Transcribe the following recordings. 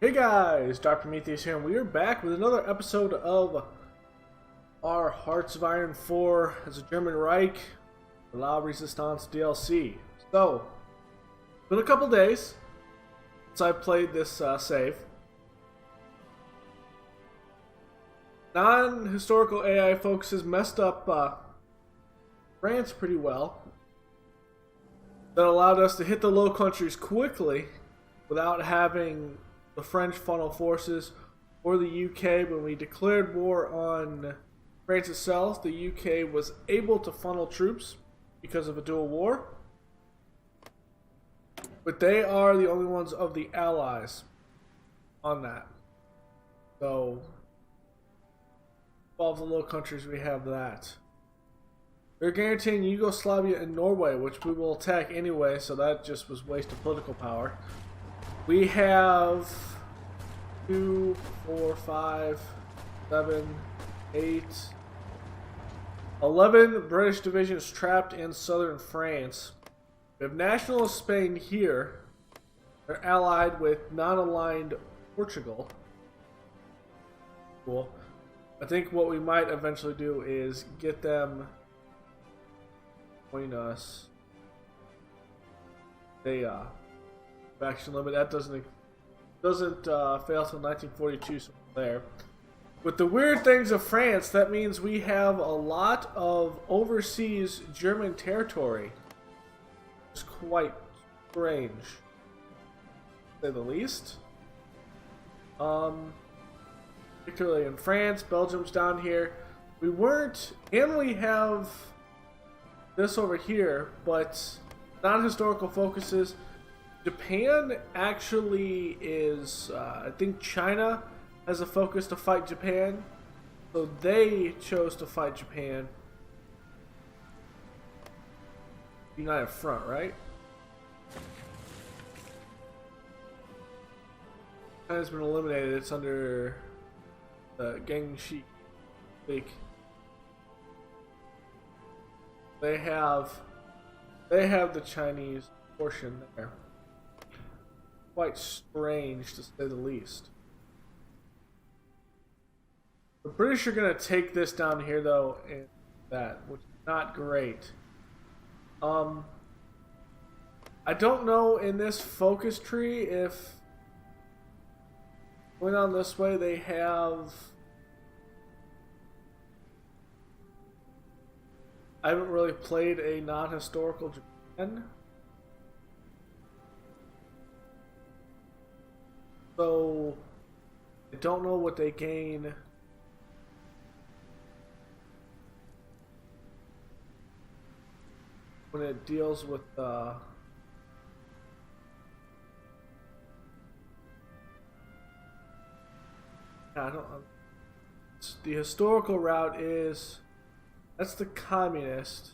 Hey guys, Dr. Prometheus here, and we are back with another episode of our Hearts of Iron 4 as a German Reich, La Résistance DLC. So, it's been a couple days since I played this save. Non-historical AI focuses messed up France pretty well. That allowed us to hit the Low Countries quickly without having the French funnel forces or the UK. When we declared war on France itself, the UK was able to funnel troops because of a dual war. But they are the only ones of the Allies on that. So, all of the Low Countries, we have that. They're guaranteeing Yugoslavia and Norway, which we will attack anyway, so that just was waste of political power. We have 2, 4, 5, 7, 8, 11 British divisions trapped in southern France. We have nationalist Spain here. They're allied with non-aligned Portugal. Cool. I think what we might eventually do is get them join us. They faction limit that doesn't fail till 1942, so there. With the weird things of France, that means we have a lot of overseas German territory. It's quite strange, to say the least. Particularly in France, Belgium's down here. We weren't, and we have this over here, but non-historical focuses. Japan actually is, I think China has a focus to fight Japan, so they chose to fight Japan. United Front, right? China's been eliminated. It's under the Gengshi League. They have the Chinese portion there. Quite strange, to say the least. The British are going to take this down here, though, and that, which is not great. I don't know in this focus tree if going on this way they have. I haven't really played a non-historical Japan. So, I don't know what they gain when it deals with I don't. The historical route is that's the communist.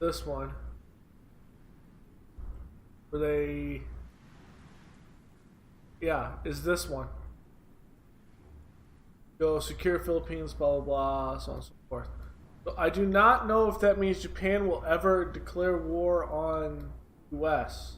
This one, where they, yeah, is this one. Go secure Philippines, blah blah blah, so on and so forth. So I do not know if that means Japan will ever declare war on US.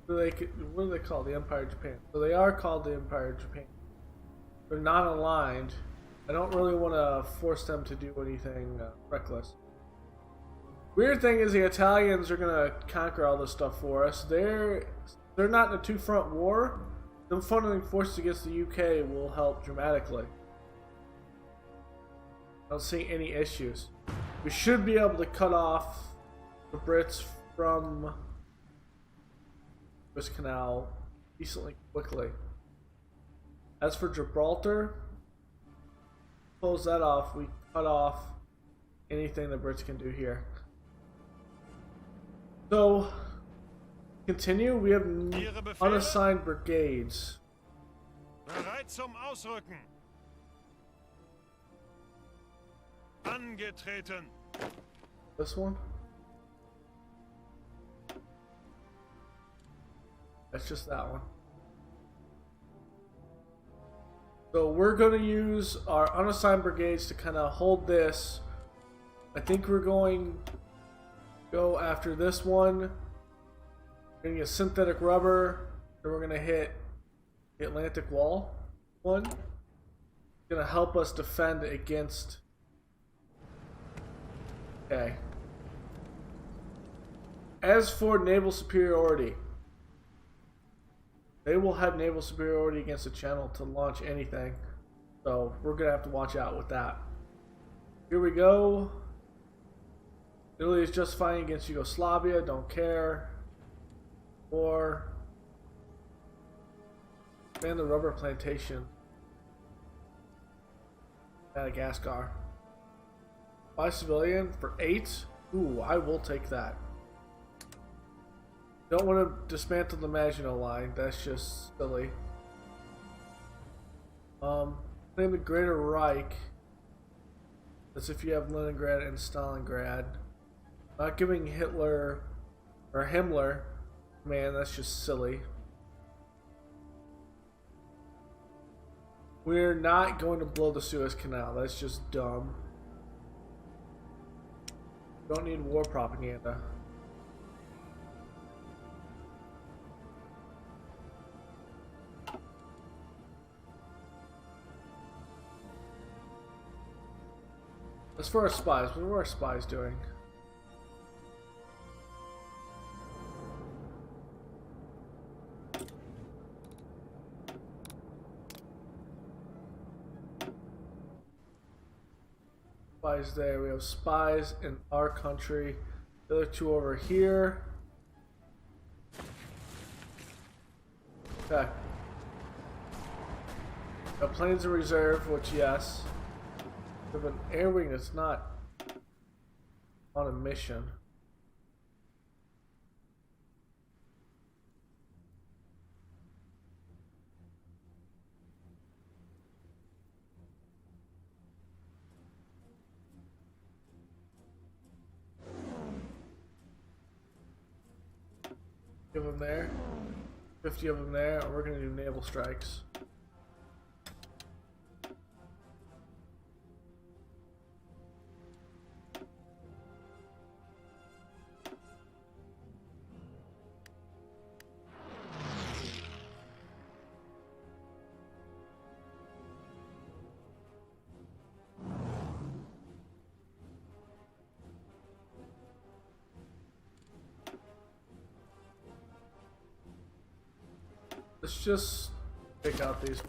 What do they call the Empire of Japan? So they are called the Empire of Japan. They're not aligned. I don't really want to force them to do anything reckless. Weird thing is the Italians are gonna conquer all this stuff for us. They're not in a two-front war. Them funneling forces against the UK will help dramatically. I don't see any issues. We should be able to cut off the Brits from Suez Canal decently quickly. As for Gibraltar, close that off. We cut off anything the Brits can do here. So, continue. We have unassigned brigades. Bereit zum Ausrücken. Angetreten. This one? That's just that one. So we're going to use our unassigned brigades to kind of hold this. I think we're going to go after this one. We're going to get synthetic rubber. Then we're going to hit the Atlantic Wall one. It's going to help us defend against... Okay. As for naval superiority, they will have naval superiority against the channel to launch anything. So we're going to have to watch out with that. Here we go. Italy is just fighting against Yugoslavia. Don't care. War. And the rubber plantation. Madagascar. By civilian for 8. Ooh, I will take that. Don't want to dismantle the Maginot Line. That's just silly. Claim the Greater Reich. That's if you have Leningrad and Stalingrad. Not giving Hitler or Himmler. Man, that's just silly. We're not going to blow the Suez Canal. That's just dumb. Don't need war propaganda. As for our spies, what are our spies doing? Spies there. We have spies in our country. The other two over here. Okay. Got planes in reserve, which yes. We have an air wing that's not on a mission. Give them there. 50 of them there, and we're going to do naval strikes. Let's just pick out these.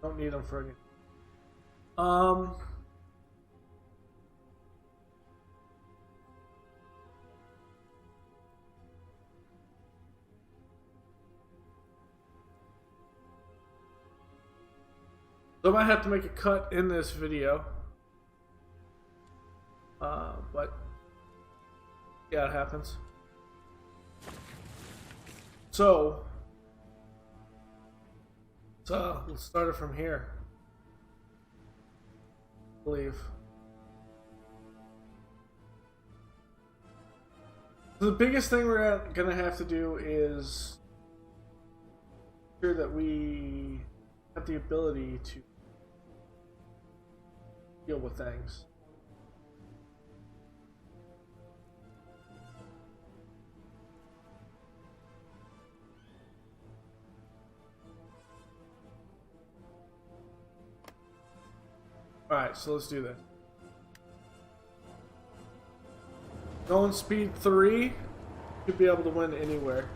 Don't need them for anything. So I might have to make a cut in this video. But yeah, it happens. So, let's start it from here. I believe. So the biggest thing we're gonna have to do is ensure that we have the ability to deal with things. Alright, so let's do this. Going speed 3, should be able to win anywhere.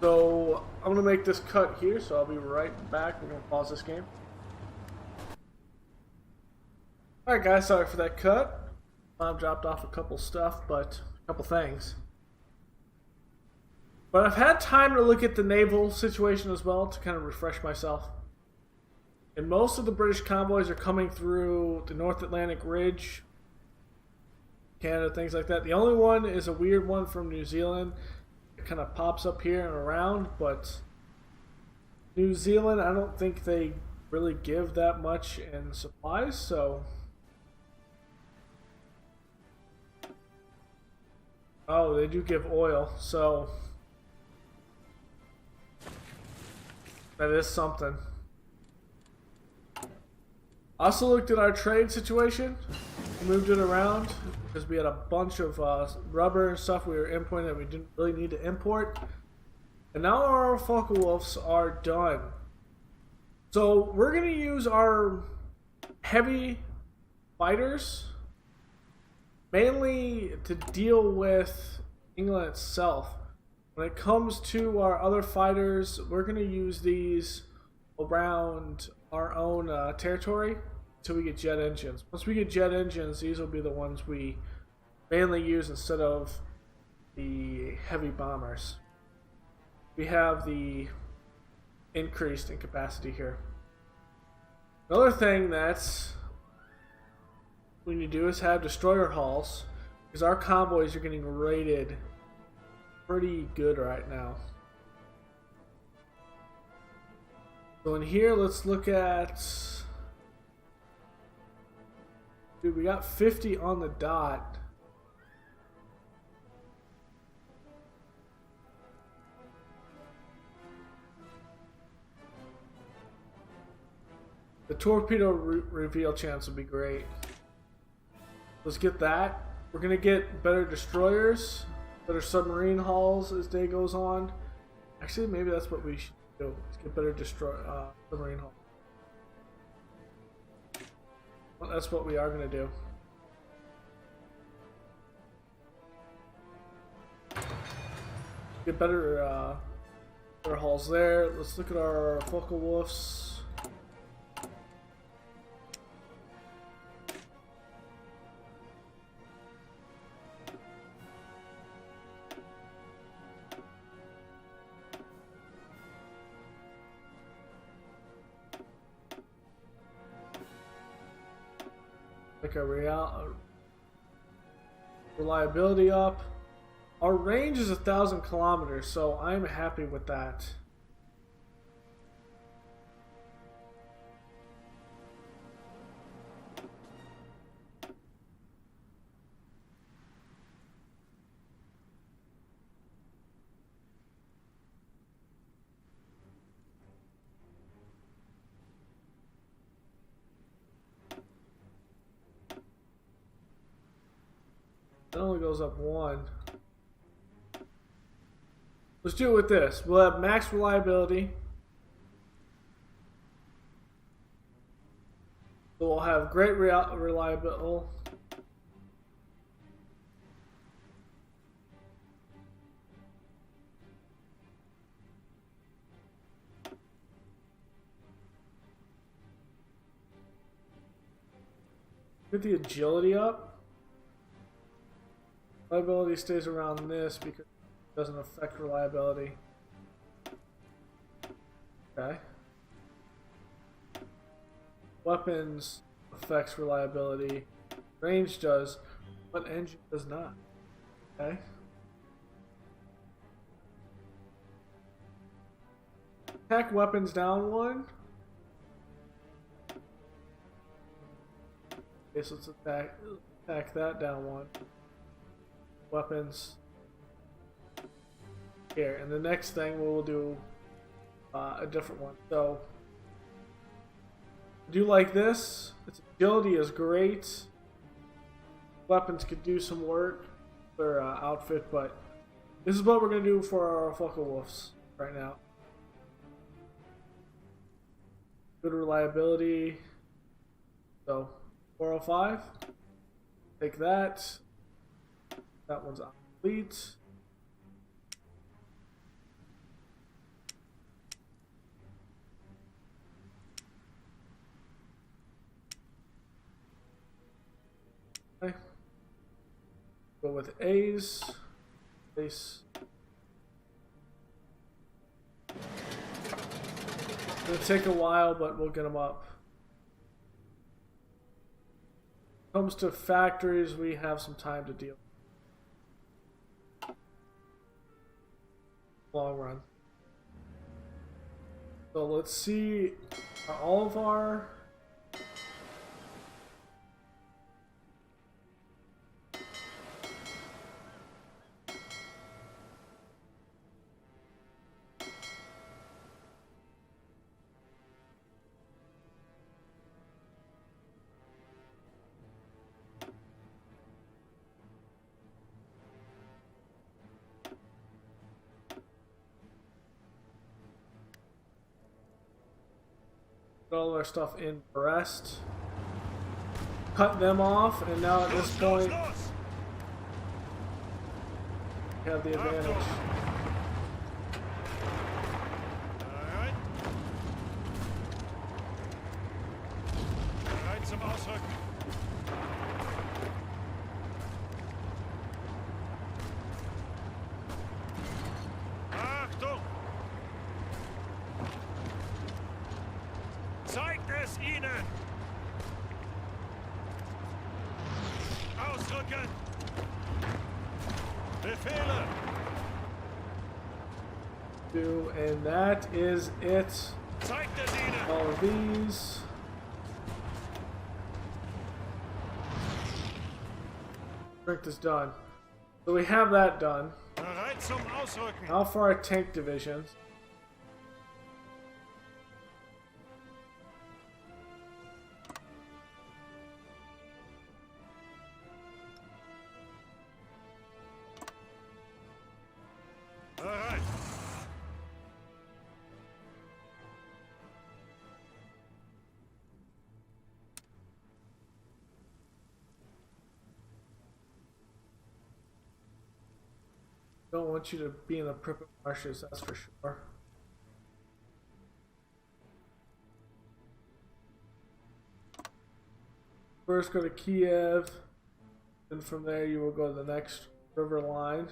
So, I'm going to make this cut here, so I'll be right back. We're going to pause this game. Alright guys, sorry for that cut. Mom dropped off a couple stuff, but a couple things. But I've had time to look at the naval situation as well to kind of refresh myself. And most of the British convoys are coming through the North Atlantic Ridge. Canada, things like that. The only one is a weird one from New Zealand. It kind of pops up here and around, but New Zealand, I don't think they really give that much in supplies, so... Oh, they do give oil, so... That is something. Also looked at our trade situation. Moved it around because we had a bunch of rubber and stuff we were importing that we didn't really need to import. And now our Focke-Wulfs are done. So we're going to use our heavy fighters mainly to deal with England itself. When it comes to our other fighters, we're going to use these around our own territory until we get jet engines. Once we get jet engines, these will be the ones we mainly use instead of the heavy bombers. We have the increased in capacity here. Another thing that's we need to do is have destroyer hulls, because our convoys are getting rated pretty good right now. So in here, let's look at... Dude, we got 50 on the dot. The torpedo reveal chance would be great. Let's get that. We're going to get better destroyers, better submarine hulls as day goes on. Actually, maybe that's what we should do. Let's get better submarine hulls. Well, that's what we are going to do. Get better hulls there. Let's look at our Focke-Wulfs. Our reliability up. Our range is 1,000 kilometers, so I'm happy with that. It only goes up one. Let's do it with this. We'll have max reliability. So we'll have great reliability. Get the agility up. Reliability stays around this because it doesn't affect reliability. Okay. Weapons affects reliability. Range does, but engine does not. Okay. Attack weapons down one. Okay, so let's attack that down one. Weapons here, and the next thing we'll do a different one. So do like this. Its agility is great. Weapons could do some work for outfit, but this is what we're gonna do for our Focke-Wulfs right now. Good reliability. So 405. Take that. That one's complete. Okay. Go with A's. Ace. It'll take a while, but we'll get them up. comes to factories, we have some time to deal. Long run. So let's see, are all of our all of our stuff in Brest, cut them off, and now at this point we have the advantage. Bereit zum Ausrücken. Achtung! Zeigt es ihnen! Ausrücken! Befehle! And that is it. Zeigt es ihnen! All of these. Strength is done. So we have that done. Bereit zum Ausrücken! Now for our tank divisions. Bereit! Don't want you to be in the Pripyat marshes, that's for sure. First go to Kiev, and from there you will go to the next river line.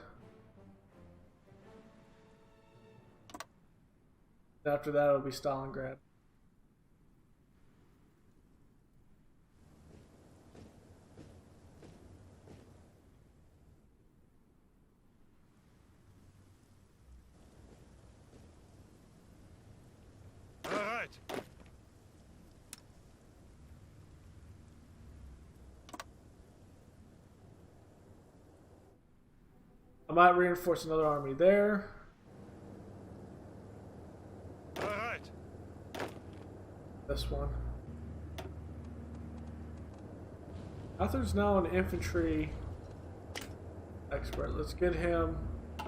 After that it'll be Stalingrad. Bereit! I might reinforce another army there. Bereit! This one. Arthur's now an infantry expert. Let's get him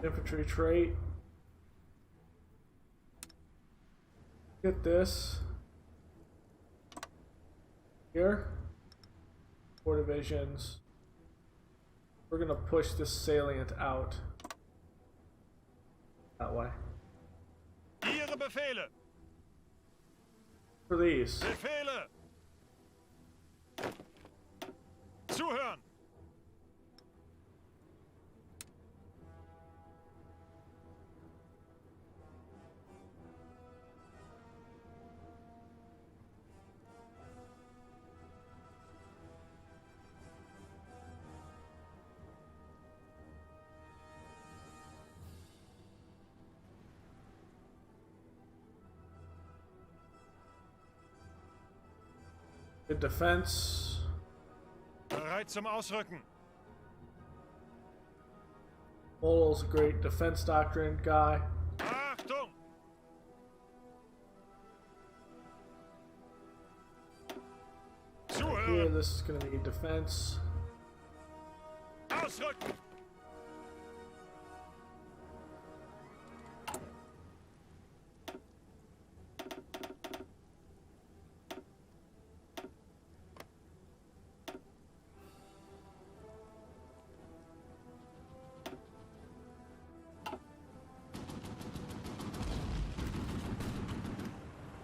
infantry trait. Get this here. 4 divisions. We're gonna push this salient out that way. Ihre Befehle! For these. Befehle! Zuhören! Good defense. Bereit zum Ausrücken! Model's a great defense doctrine guy. Achtung! Here, Zuhören! this is going to be defense. Ausrücken!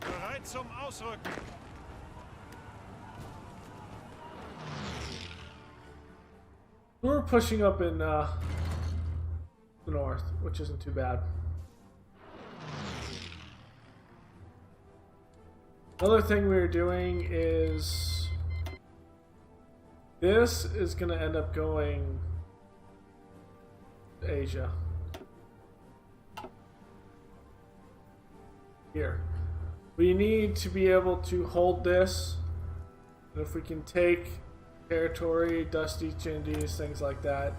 Bereit zum Ausrücken! We're pushing up in the north, which isn't too bad. Another thing we're doing is This is going to end up going to Asia. Here. We need to be able to hold this. And if we can take territory, dust each Indies, things like that,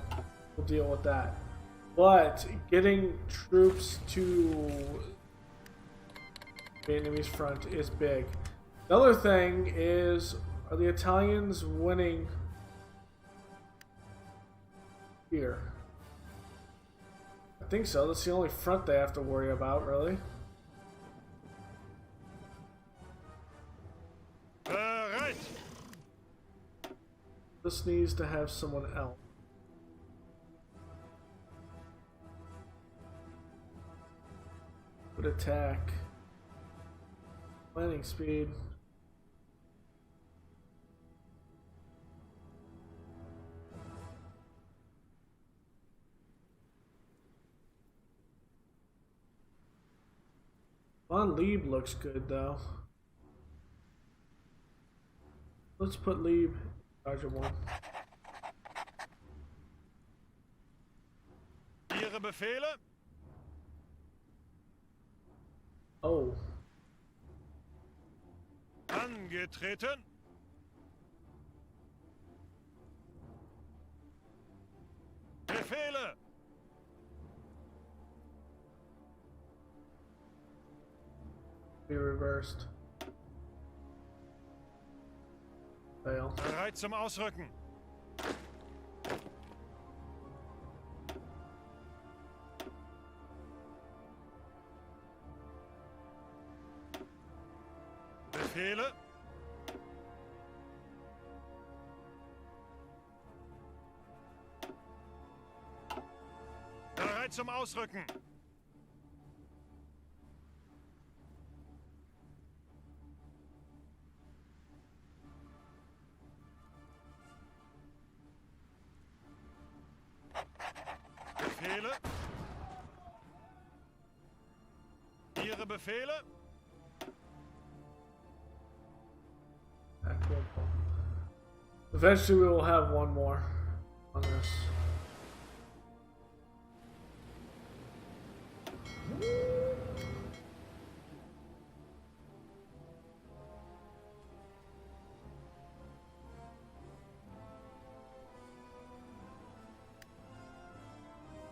we'll deal with that. But getting troops to Vietnamese front is big. The other thing is, are the Italians winning here? I think so. That's the only front they have to worry about, really. Bereit! This needs to have someone else. Good attack. Landing speed. Von Lieb looks good though. Let's put Lieb in charge of one. Ihre Befehle? Oh. Angetreten? Befehle! Be reversed. Fail. Bereit zum Ausrücken. Befehle? Bereit zum Ausrücken. Befehle? Ihre Befehle? Eventually we will have one more on this.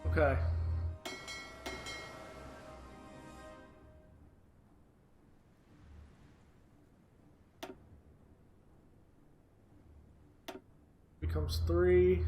Okay. Becomes 3.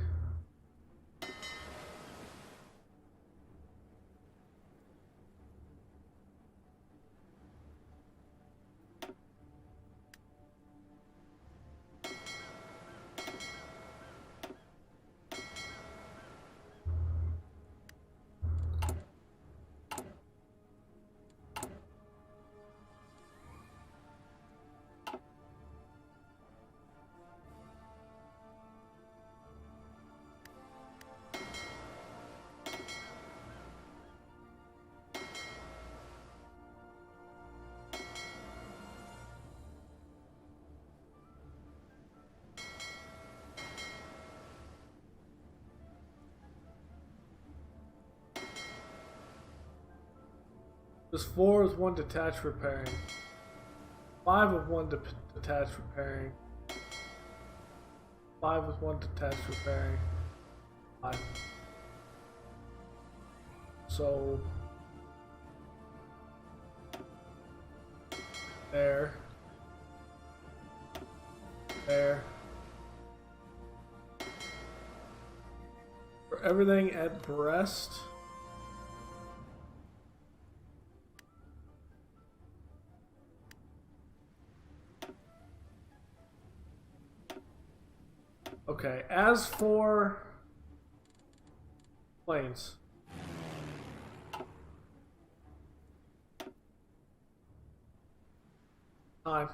There's 4 with 1 detached repairing. 5 with 1 detached repairing. 5 with 1 detached repairing. 5. So there. There. For everything at Brest. Okay, as for planes. Time.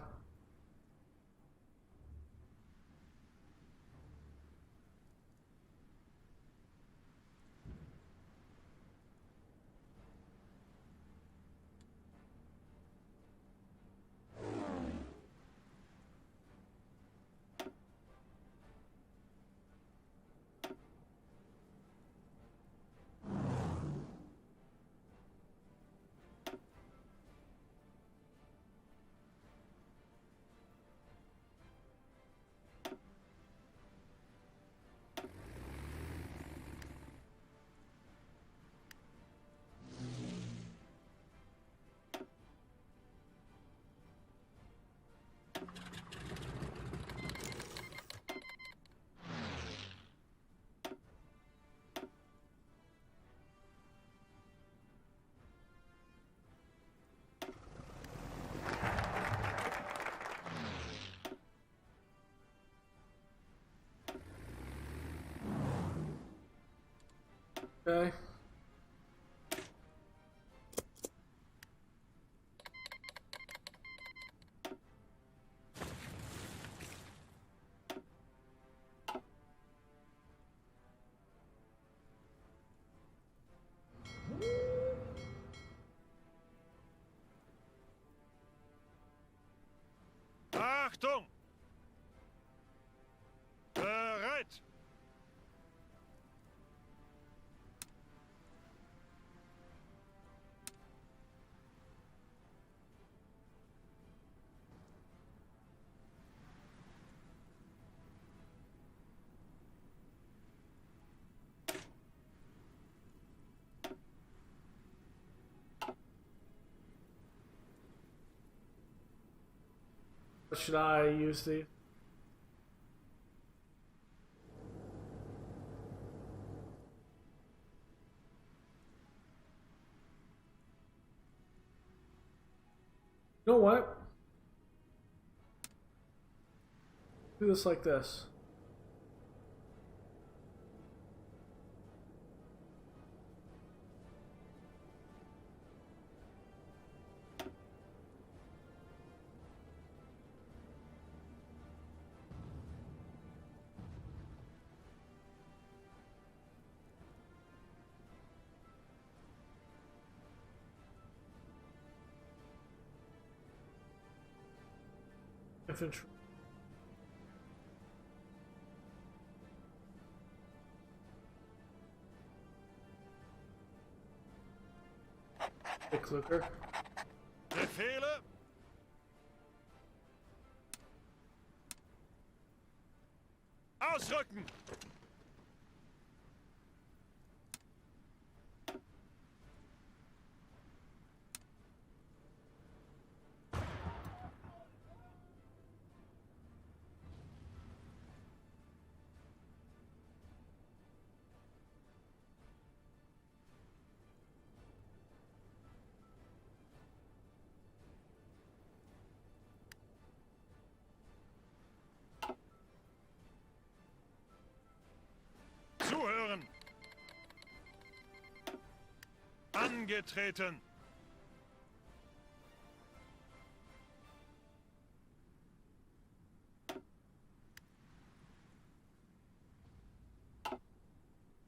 Okay. Achtung! Bereit! Should I use the? You know what? Do this like this. Infantry. Dick Luker. Befehle! Ausrücken! Zuhören! Angetreten!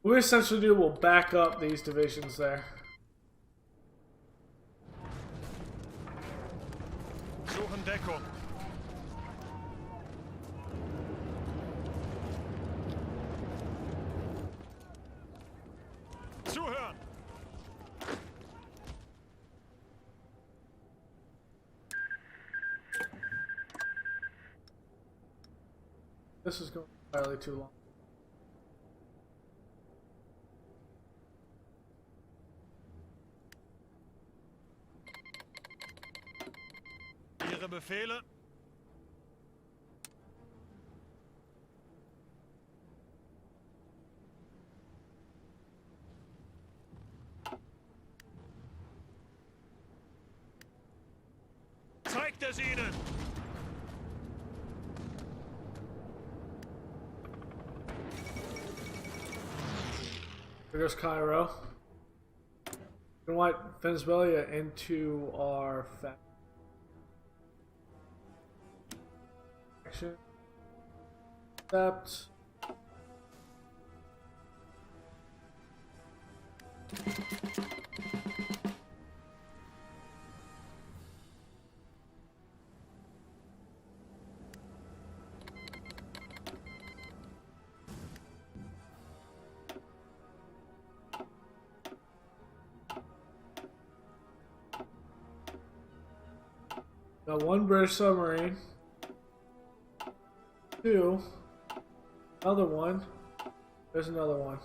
What we essentially do, we'll back up these divisions there. Suchen Deckung! Zuhören! This is going entirely too long. Ihre Befehle? Zeigt es ihnen! There goes Cairo. We want Venezuela into our faction. Accept. Got one British submarine. Two. Another one. There's another one.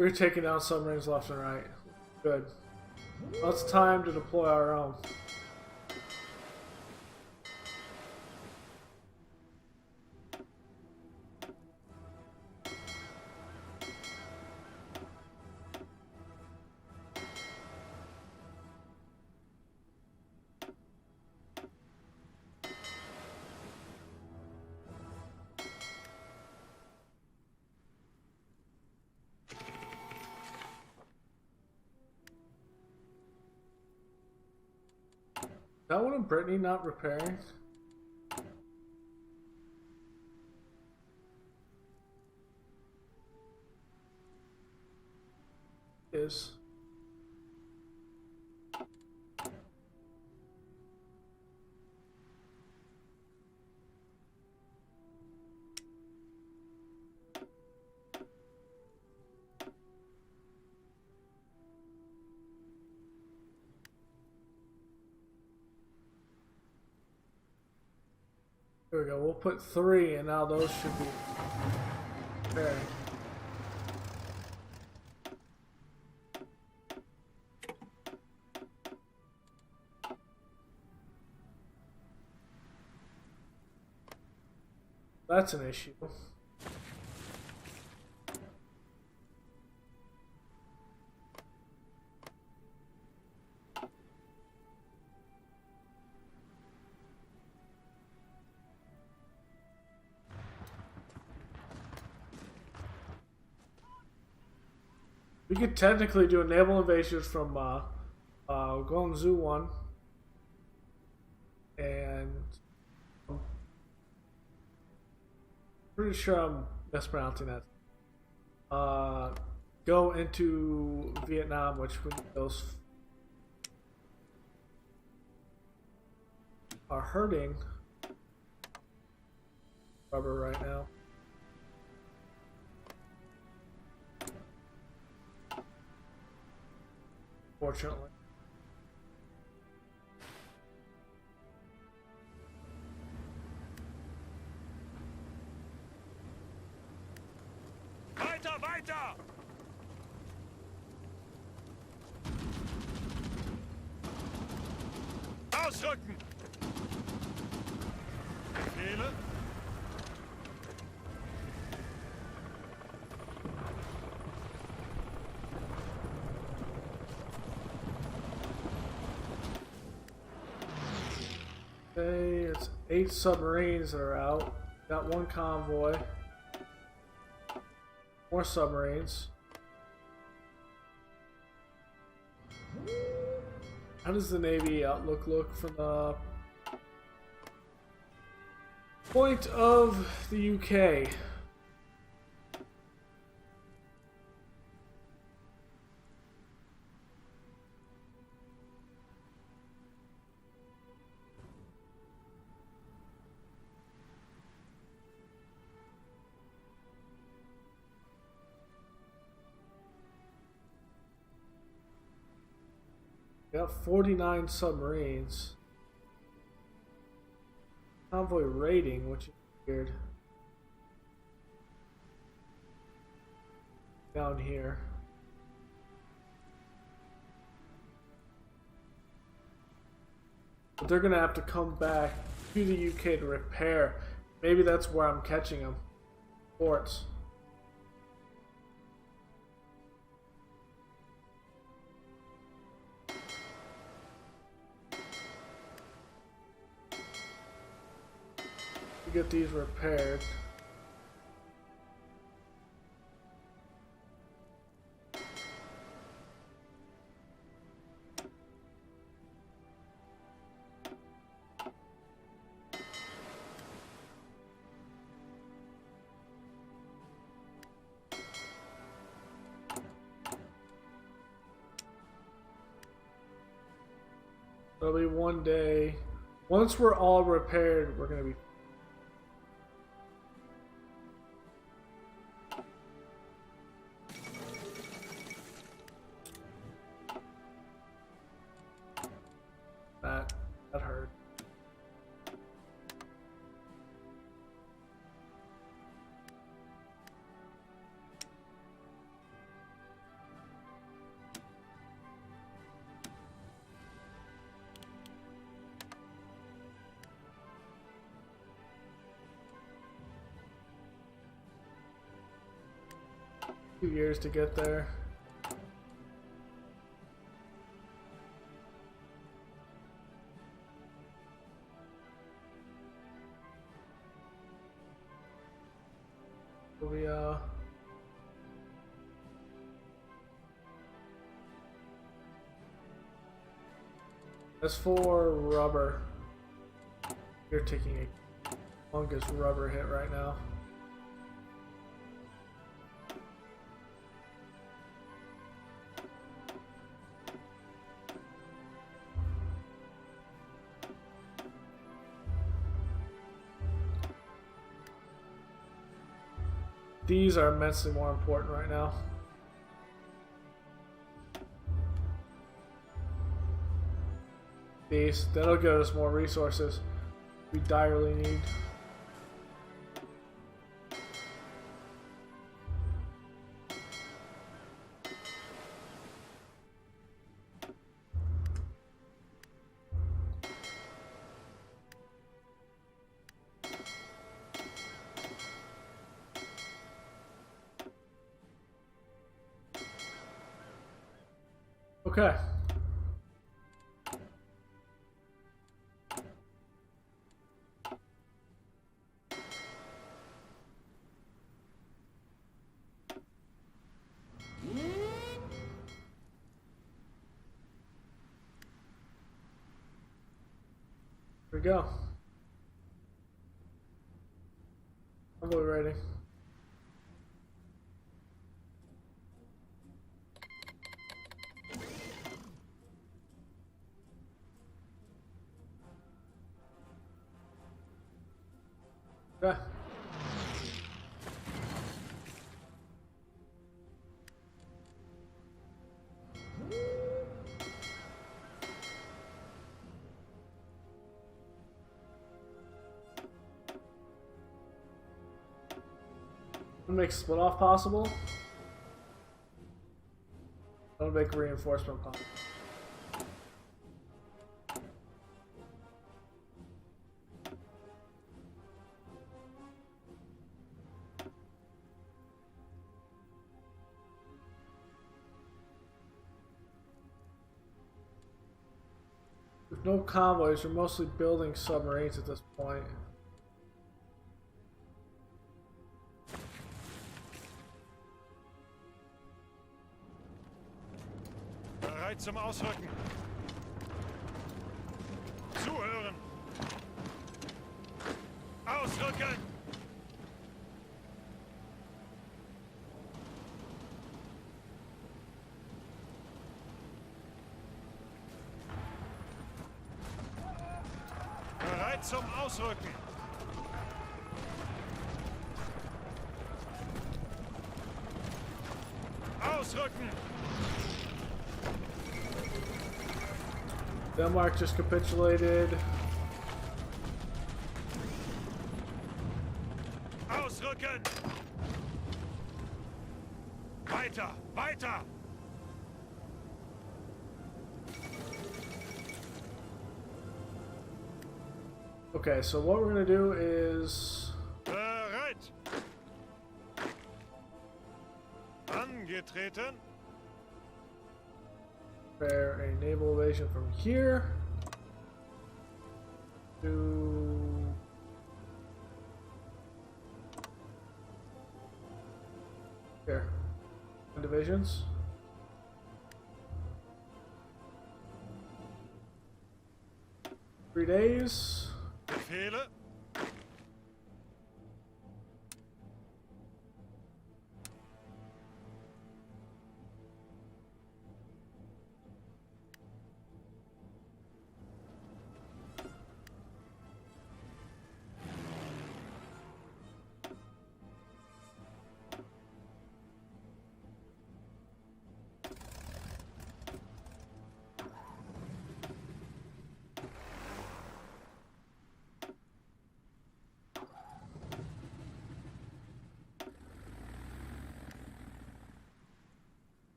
We're taking down submarines left and right. Good. Well, it's time to deploy our own. Is that one in Brittany not repairing? Is. There we go. We'll put 3, and now those should be repairing. That's an issue. We could technically do a naval invasion from Guangzhou 1 and I'm pretty sure I'm mispronouncing that. Go into Vietnam, which those are hurting rubber right now. Fortunately. Weiter, weiter! Ausrücken! Befehle? Okay, it's 8 submarines that are out. Got 1 convoy. More submarines. How does the Navy outlook look from the point of the UK? We got 49 submarines. Convoy rating, which is weird. Down here. But they're gonna have to come back to the UK to repair. Maybe that's where I'm catching them. Ports. Get these repaired. There'll be one day. Once we're all repaired, we're gonna be that hurt. few years to get there. We as for rubber, you're taking a longest rubber hit right now. These are immensely more important right now. These, that'll give us more resources we direly need. Okay. Here we go. Envoy rating. Yeah. Make split off possible. That'll make reinforcement possible. With no convoys, we're mostly building submarines at this point. Bereit zum Ausrücken. Zuhören. Ausrücken. Bereit zum Ausrücken. Ausrücken. Denmark just capitulated. Ausrücken. Weiter, weiter. Okay, so what we're gonna do is Bereit. Angetreten. prepare a naval invasion from here to here. Divisions. Three days. Befehle.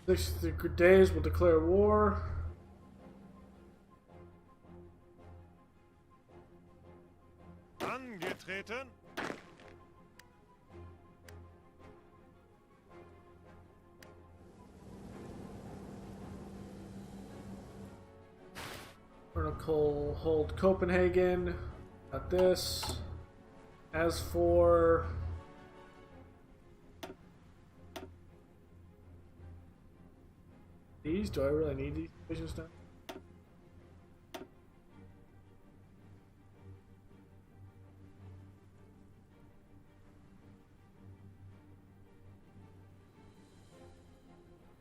60 days will declare war. Angetreten. Vertical hold Copenhagen. Got this. As for these, do I really need these divisions now?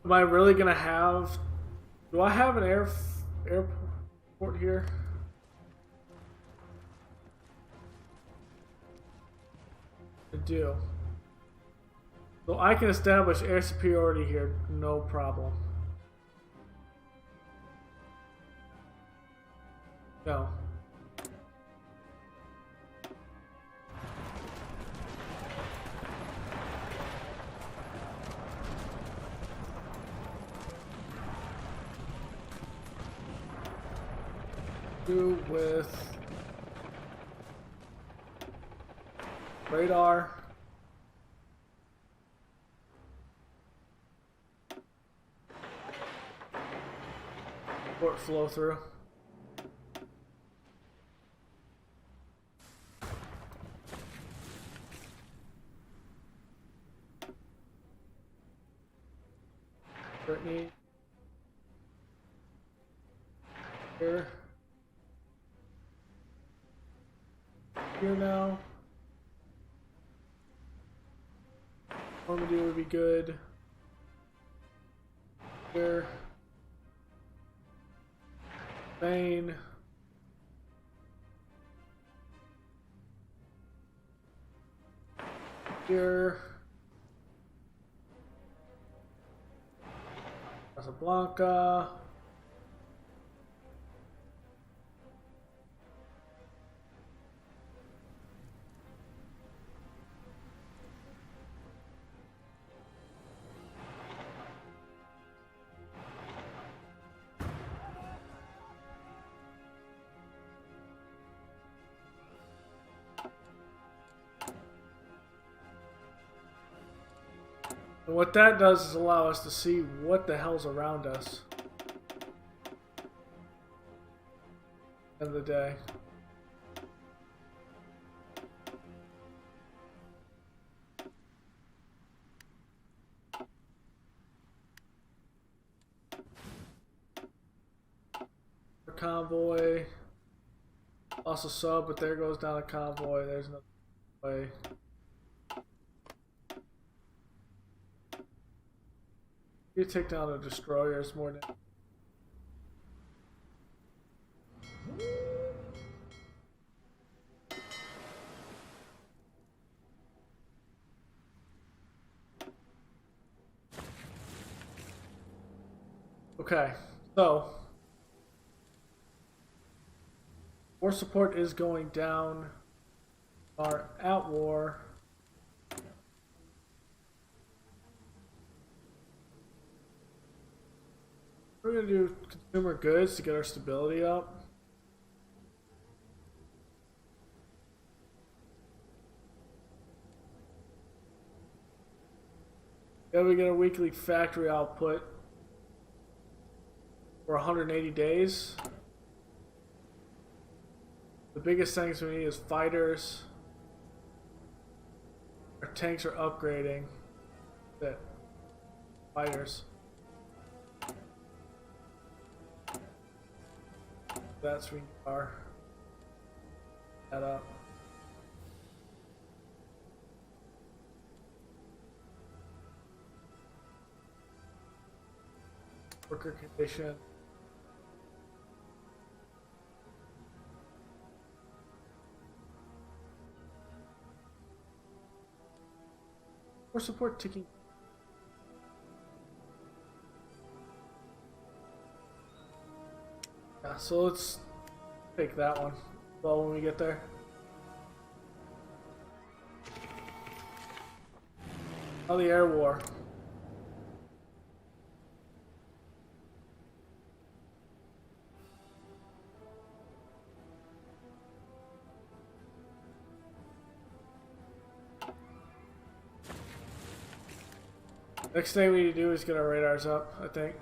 Am I really gonna have? Do I have an airport here? I do. So I can establish air superiority here, no problem. No. Do with radar. Port flow through. Brittany. Here. Here now. Normandy would be good. Here. Spain. Here. Casablanca. And what that does is allow us to see what the hell's around us. End of the day. Convoy. Also sub, but there goes down a convoy. There's no way. You take down the destroyers more than. Okay, so war support is going down. Are at war. We're going to do consumer goods to get our stability up. Then we get a weekly factory output for 180 days. The biggest things we need is fighters. Our tanks are upgrading. That's it. Fighters. That's we are that up. Worker condition. Or support ticking. Yeah, so let's take that one. Well, when we get there. Oh, the air war. Next thing we need to do is get our radars up, I think.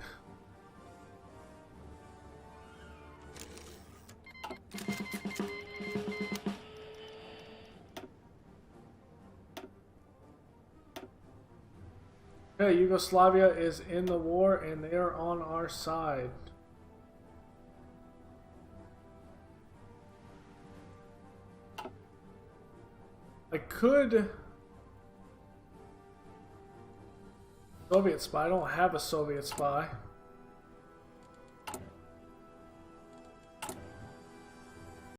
Okay, Yugoslavia is in the war and they are on our side. I could... Soviet spy. I don't have a Soviet spy.